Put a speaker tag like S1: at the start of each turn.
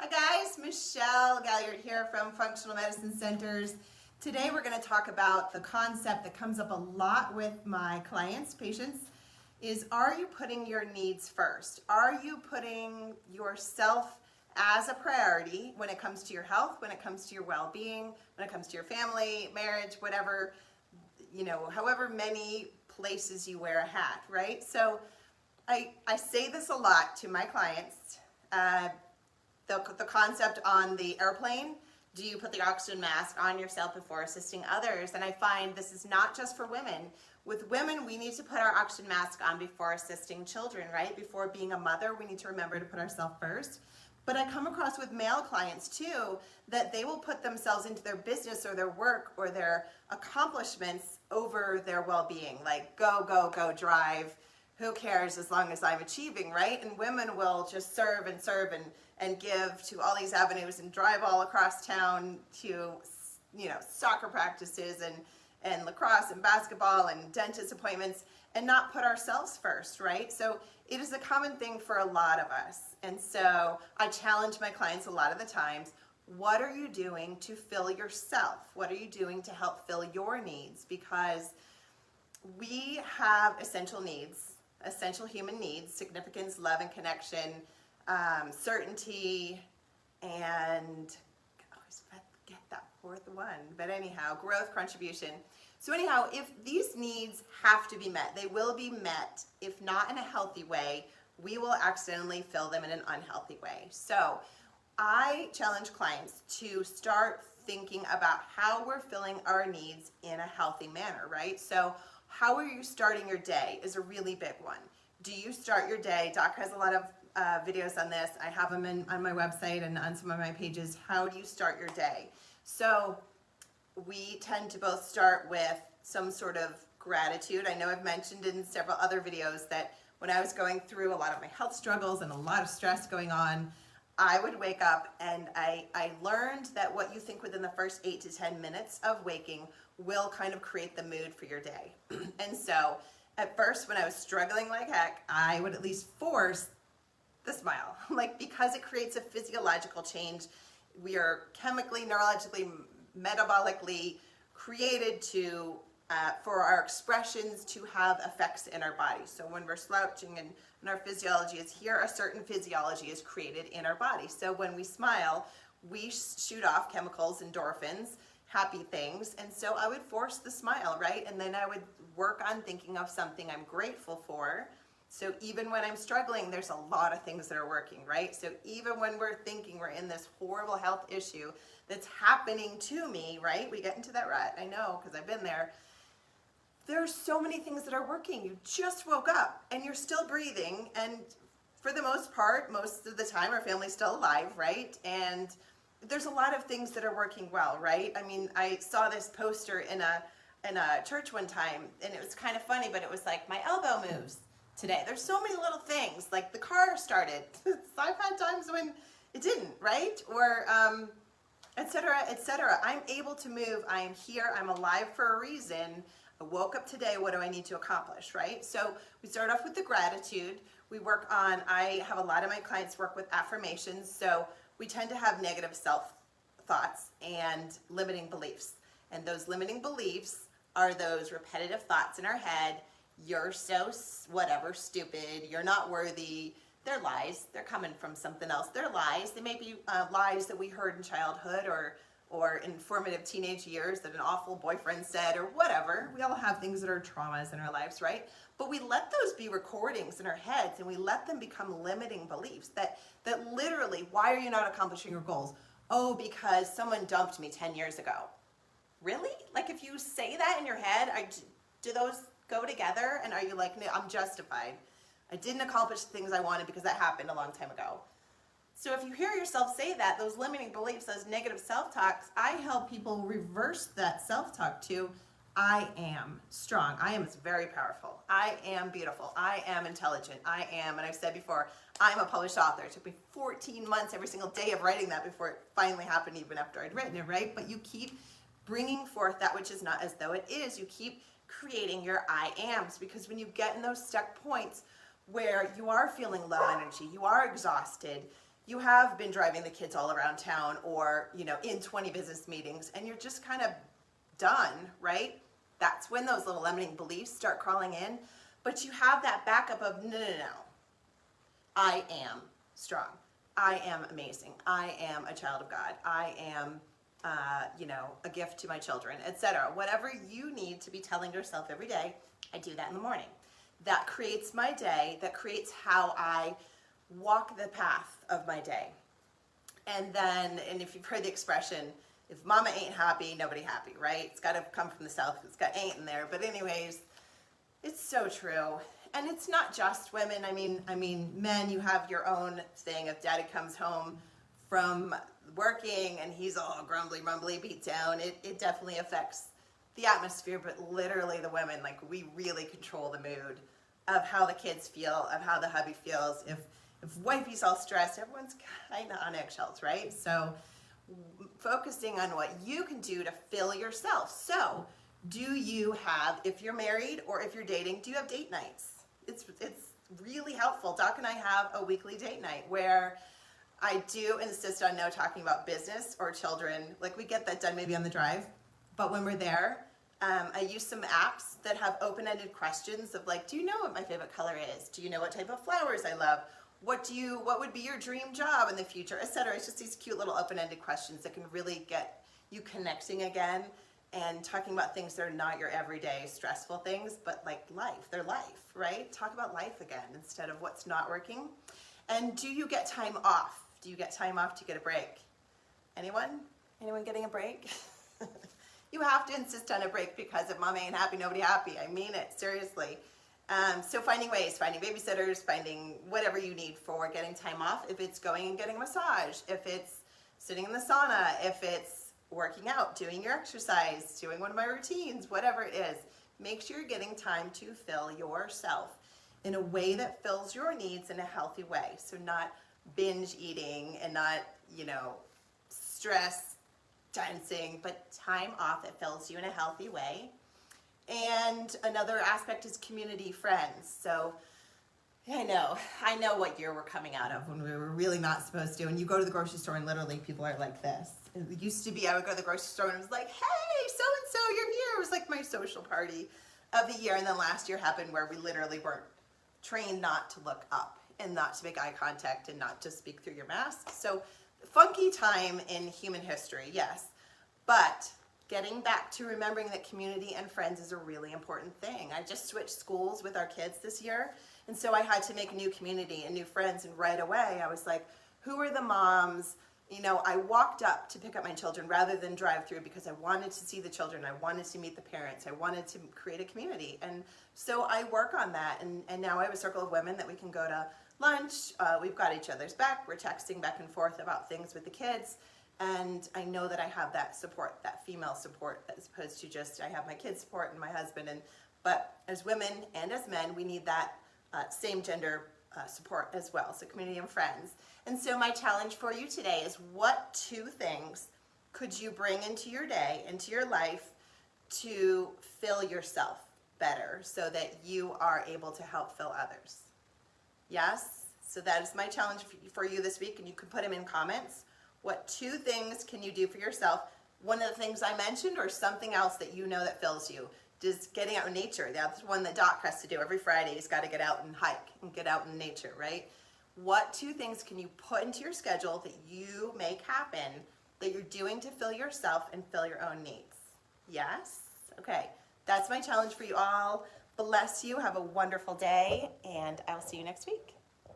S1: Hi guys, Michelle Galliard here from Functional Medicine Centers. Today we're going to talk about the concept that comes up a lot with my clients, patients, is are you putting your needs first? Are you putting yourself as a priority when it comes to your health, when it comes to your well-being, when it comes to your family, marriage, whatever, however many places you wear a hat, right? So I say this a lot to my clients. The concept on the airplane, do you put the oxygen mask on yourself before assisting others? And I find this is not just for women. With women, we need to put our oxygen mask on before assisting children, right? Before being a mother, we need to remember to put ourselves first. But I come across with male clients too, that they will put themselves into their business or their work or their accomplishments over their well-being. Like go, go, go, drive. Who cares as long as I'm achieving, right? And women will just serve and give to all these avenues and drive all across town to, soccer practices and lacrosse and basketball and dentist appointments and not put ourselves first, right? So it is a common thing for a lot of us. And so I challenge my clients a lot of the times, what are you doing to fill yourself? What are you doing to help fill your needs? Because we have essential needs, essential human needs: significance, love and connection, certainty, and I always forget that fourth one, but anyhow, growth, contribution. So anyhow, if these needs have to be met, they will be met. If not in a healthy way, we will accidentally fill them in an unhealthy way. So I challenge clients to start thinking about how we're filling our needs in a healthy manner, right? So how are you starting your day is a really big one. Do you start your day? Doc has a lot of videos on this. I have them on my website and on some of my pages. How do you start your day? So we tend to both start with some sort of gratitude. I know I've mentioned in several other videos that when I was going through a lot of my health struggles and a lot of stress going on, I would wake up and I learned that what you think within the first 8 to 10 minutes of waking will kind of create the mood for your day. And so at first, when I was struggling like heck, I would at least force the smile, because it creates a physiological change. We are chemically, neurologically, metabolically created to for our expressions to have effects in our body. So when we're slouching and our physiology is here, a certain physiology is created in our body. So when we smile, we shoot off chemicals, endorphins, happy things. And so I would force the smile, right? And then I would work on thinking of something I'm grateful for. So even when I'm struggling, there's a lot of things that are working, right? So even when we're thinking we're in this horrible health issue that's happening to me, right? We get into that rut. I know, because I've been there. There's so many things that are working. You just woke up and you're still breathing. And for the most part, most of the time, our family's still alive, right? And there's a lot of things that are working well, right? I mean, I saw this poster in a church one time, and it was kind of funny, but it was like, my elbow moves today. There's so many little things, like the car started. I've had times when it didn't, right? Or et cetera, et cetera. I'm able to move. I am here. I'm alive for a reason. I woke up today. What do I need to accomplish, right? So we start off with the gratitude. We work on, I have a lot of my clients work with affirmations. So we tend to have negative self-thoughts and limiting beliefs. And those limiting beliefs are those repetitive thoughts in our head. You're so whatever, stupid. You're not worthy. They're lies. They're coming from something else. They're lies. They may be lies that we heard in childhood or in formative teenage years that an awful boyfriend said or whatever. We all have things that are traumas in our lives, right? But we let those be recordings in our heads, and we let them become limiting beliefs that literally, why are you not accomplishing your goals? Oh, because someone dumped me 10 years ago. Really? Like, if you say that in your head, do those go together? And are you like, no, I'm justified. I didn't accomplish the things I wanted because that happened a long time ago. So if you hear yourself say that, those limiting beliefs, those negative self-talks, I help people reverse that self-talk to, I am strong. I am very powerful. I am beautiful. I am intelligent. I am, and I've said before, I'm a published author. It took me 14 months every single day of writing that before it finally happened, even after I'd written it, right? But you keep bringing forth that which is not as though it is. You keep creating your I ams, because when you get in those stuck points where you are feeling low energy, you are exhausted, you have been driving the kids all around town or, in 20 business meetings and you're just kind of done, right? That's when those little limiting beliefs start crawling in. But you have that backup of, no. I am strong. I am amazing. I am a child of God. I am, a gift to my children, etc. Whatever you need to be telling yourself every day, I do that in the morning. That creates my day. That creates how I walk the path of my day. And if you've heard the expression, if mama ain't happy, nobody happy, right? It's got to come from the South. It's got ain't in there. But anyways, it's so true. And it's not just women. I mean, men, you have your own thing. If daddy comes home from working and he's all grumbly, mumbly, beat down, it definitely affects the atmosphere. But literally the women, we really control the mood of how the kids feel, of how the hubby feels. If wifey's all stressed, everyone's kind of on eggshells, right? So focusing on what you can do to fill yourself. So do you have, if you're married or if you're dating, do you have date nights? It's really helpful. Doc and I have a weekly date night where I do insist on no talking about business or children. We get that done maybe on the drive, but when we're there, I use some apps that have open-ended questions of do you know what my favorite color is? Do you know what type of flowers I love? What would be your dream job in the future, etc. It's just these cute little open-ended questions that can really get you connecting again and talking about things that are not your everyday stressful things, but life, they're life, right? Talk about life again instead of what's not working. And do you get time off? Do you get time off? Do you get a break? Anyone? Anyone getting a break? You have to insist on a break because if mom ain't happy, nobody happy. I mean it, seriously. So finding ways, finding babysitters, finding whatever you need for getting time off. If it's going and getting a massage, if it's sitting in the sauna, if it's working out, doing your exercise, doing one of my routines, whatever it is, make sure you're getting time to fill yourself in a way that fills your needs in a healthy way. So not binge eating and not, stress tensing, but time off that fills you in a healthy way. And another aspect is community friends. So I know what year we're coming out of when we were really not supposed to. And you go to the grocery store and literally people are like this. It used to be I would go to the grocery store and it was like, hey, so-and-so, you're here. It was like my social party of the year. And then last year happened where we literally weren't trained not to look up and not to make eye contact and not to speak through your mask. So funky time in human history, yes. But getting back to remembering that community and friends is a really important thing. I just switched schools with our kids this year. And so I had to make a new community and new friends. And right away I was like, who are the moms? I walked up to pick up my children rather than drive through because I wanted to see the children. I wanted to meet the parents. I wanted to create a community. And so I work on that. And now I have a circle of women that we can go to lunch. We've got each other's back. We're texting back and forth about things with the kids. And I know that I have that support, that female support, as opposed to just I have my kids' support and my husband. But as women and as men, we need that same gender support as well, so community and friends. And so my challenge for you today is what 2 things could you bring into your day, into your life, to fill yourself better so that you are able to help fill others? Yes? So that is my challenge for you this week, and you can put them in comments. What 2 things can you do for yourself? One of the things I mentioned or something else that you know that fills you? Just getting out in nature. That's one that Doc has to do every Friday. He's got to get out and hike and get out in nature, right? What 2 things can you put into your schedule that you make happen that you're doing to fill yourself and fill your own needs? Yes? Okay. That's my challenge for you all. Bless you. Have a wonderful day, and I'll see you next week.